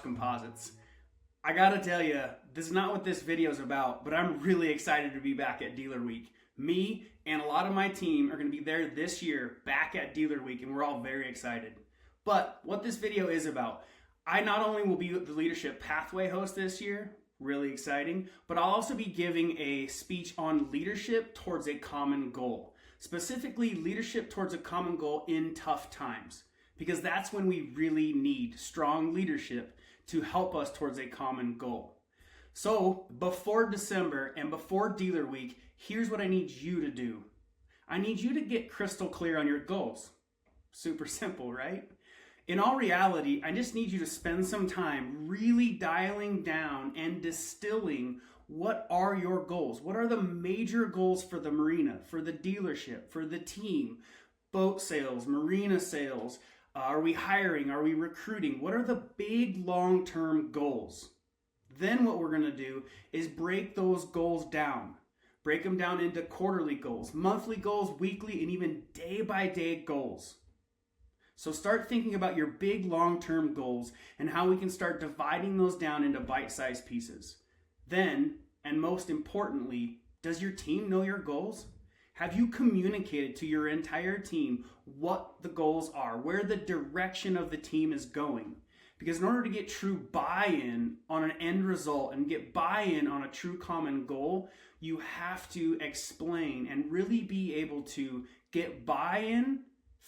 Composites. I gotta tell you, this is not what this video is about, but I'm really excited to be back at Dealer Week. Me and a lot of my team are gonna be there this year, back at Dealer Week, and we're all very excited. But what this video is about, I not only will be the Leadership Pathway host this year, really exciting, but I'll also be giving a speech on leadership towards a common goal. Specifically, leadership towards a common goal in tough times. Because that's when we really need strong leadership to help us towards a common goal. So before December and before Dealer Week, here's what I need you to do. I need you to get crystal clear on your goals. Super simple, right? In all reality, I just need you to spend some time really dialing down and distilling what are your goals. What are the major goals for the marina, for the dealership, for the team? Boat sales, marina sales. Are we hiring? Are we recruiting? What are the big long-term goals? Then what we're going to do is break those goals down. Break them down into quarterly goals, monthly goals, weekly, and even day-by-day goals. So start thinking about your big long-term goals and how we can start dividing those down into bite-sized pieces. Then, and most importantly, does your team know your goals? Have you communicated to your entire team what the goals are, where the direction of the team is going? Because in order to get true buy-in on an end result and get buy-in on a true common goal, you have to explain and really be able to get buy-in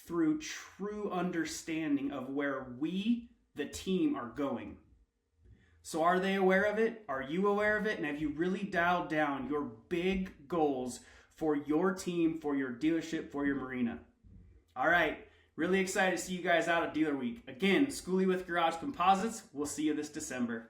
through true understanding of where we, the team, are going. So are they aware of it? Are you aware of it? And have you really dialed down your big goals for your team, for your dealership, for your marina? All right, really excited to see you guys out at Dealer Week. Again, Schoolie with Garage Composites. We'll see you this December.